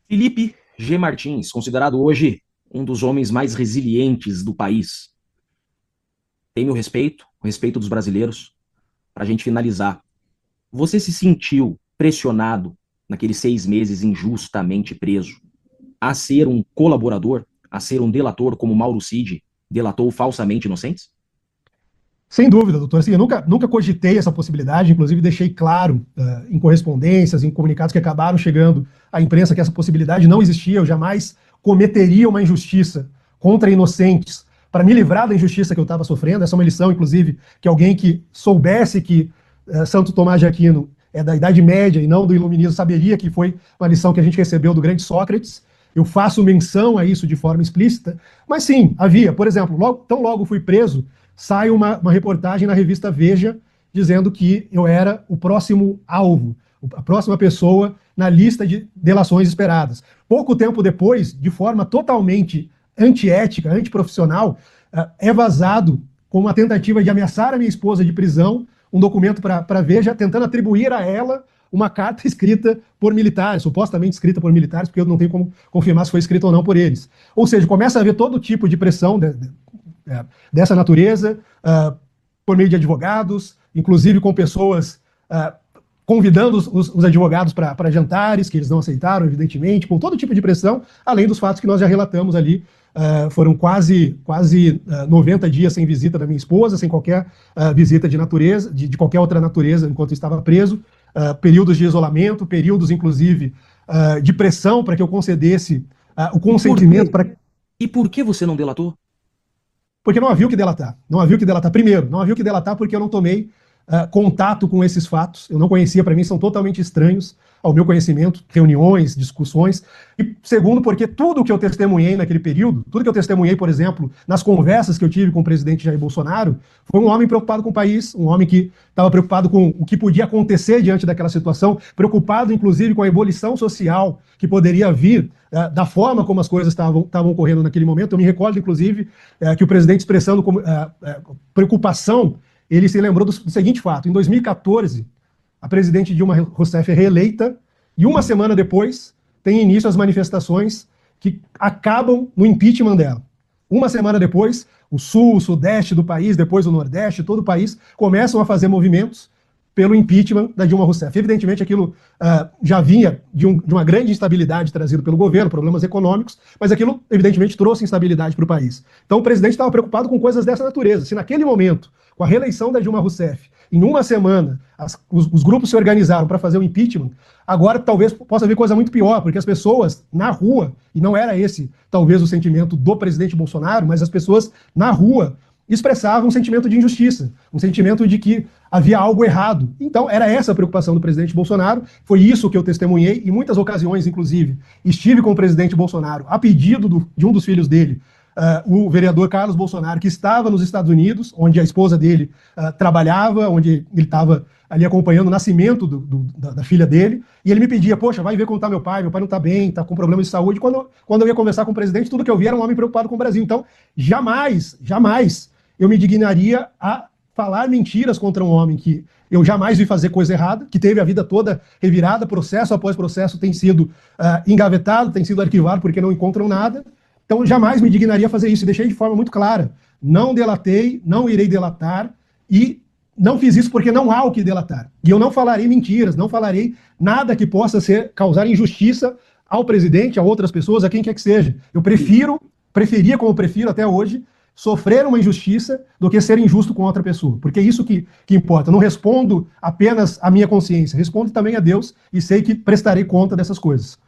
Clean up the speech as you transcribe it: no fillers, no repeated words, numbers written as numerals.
Felipe G. Martins, considerado hoje um dos homens mais resilientes do país. Tem meu respeito, o respeito dos brasileiros. Para a gente finalizar, você se sentiu pressionado naqueles 6 meses injustamente preso a ser um colaborador, a ser um delator como Mauro Cid delatou falsamente inocentes? Sem dúvida, doutor. Assim, eu nunca cogitei essa possibilidade, inclusive deixei claro em correspondências, em comunicados que acabaram chegando à imprensa que essa possibilidade não existia. Eu jamais cometeria uma injustiça contra inocentes para me livrar da injustiça que eu estava sofrendo. Essa é uma lição, inclusive, que alguém que soubesse que Santo Tomás de Aquino é da Idade Média e não do Iluminismo saberia que foi uma lição que a gente recebeu do grande Sócrates. Eu faço menção a isso de forma explícita, mas sim, havia, por exemplo, tão logo fui preso, sai uma reportagem na revista Veja dizendo que eu era o próximo alvo, a próxima pessoa na lista de delações esperadas. Pouco tempo depois, de forma totalmente antiética, antiprofissional, é vazado com uma tentativa de ameaçar a minha esposa de prisão, um documento para Veja, tentando atribuir a ela uma carta escrita por militares, supostamente escrita por militares, porque eu não tenho como confirmar se foi escrita ou não por eles. Ou seja, começa a haver todo tipo de pressão dessa natureza, por meio de advogados, inclusive com pessoas convidando os advogados para jantares, que eles não aceitaram, evidentemente, com todo tipo de pressão, além dos fatos que nós já relatamos ali. Foram quase 90 dias sem visita da minha esposa, sem qualquer visita de natureza, de qualquer outra natureza, enquanto eu estava preso, períodos de isolamento, períodos, inclusive, de pressão para que eu concedesse o consentimento para. E por que você não delatou? Porque não havia o que delatar. Não havia o que delatar. Primeiro, não havia o que delatar porque eu não tomei contato com esses fatos. Eu não conhecia, para mim, são totalmente estranhos ao meu conhecimento, reuniões, discussões. E segundo, porque tudo que eu testemunhei naquele período, tudo que eu testemunhei, por exemplo, nas conversas que eu tive com o presidente Jair Bolsonaro, foi um homem preocupado com o país, um homem que estava preocupado com o que podia acontecer diante daquela situação, preocupado, inclusive, com a ebulição social que poderia vir da forma como as coisas estavam ocorrendo naquele momento. Eu me recordo, inclusive, que o presidente expressando preocupação, ele se lembrou do seguinte fato: em 2014, a presidente Dilma Rousseff é reeleita e uma semana depois tem início as manifestações que acabam no impeachment dela. Uma semana depois, o sul, o sudeste do país, depois o nordeste, todo o país começam a fazer movimentos pelo impeachment da Dilma Rousseff. Evidentemente, aquilo já vinha de uma grande instabilidade trazida pelo governo, problemas econômicos, mas aquilo, evidentemente, trouxe instabilidade para o país. Então, o presidente estava preocupado com coisas dessa natureza. Se naquele momento, com a reeleição da Dilma Rousseff, em uma semana, os grupos se organizaram para fazer o impeachment, agora talvez possa haver coisa muito pior, porque as pessoas na rua, e não era esse talvez o sentimento do presidente Bolsonaro, mas as pessoas na rua expressavam um sentimento de injustiça, um sentimento de que havia algo errado. Então, era essa a preocupação do presidente Bolsonaro, foi isso que eu testemunhei, em muitas ocasiões, inclusive, estive com o presidente Bolsonaro, a pedido de um dos filhos dele, o vereador Carlos Bolsonaro, que estava nos Estados Unidos, onde a esposa dele trabalhava, onde ele estava ali acompanhando o nascimento da filha dele, e ele me pedia, poxa, vai ver como está meu pai não está bem, está com problemas de saúde. Quando eu ia conversar com o presidente, tudo que eu via era um homem preocupado com o Brasil. Então, jamais eu me dignaria a falar mentiras contra um homem que eu jamais vi fazer coisa errada, que teve a vida toda revirada, processo após processo tem sido engavetado, tem sido arquivado porque não encontram nada. Então, jamais me dignaria a fazer isso. E deixei de forma muito clara. Não delatei, não irei delatar e não fiz isso porque não há o que delatar. E eu não falarei mentiras, não falarei nada que possa causar injustiça ao presidente, a outras pessoas, a quem quer que seja. Eu preferia como prefiro até hoje, sofrer uma injustiça do que ser injusto com outra pessoa. Porque é isso que importa. Eu não respondo apenas à minha consciência, respondo também a Deus e sei que prestarei conta dessas coisas.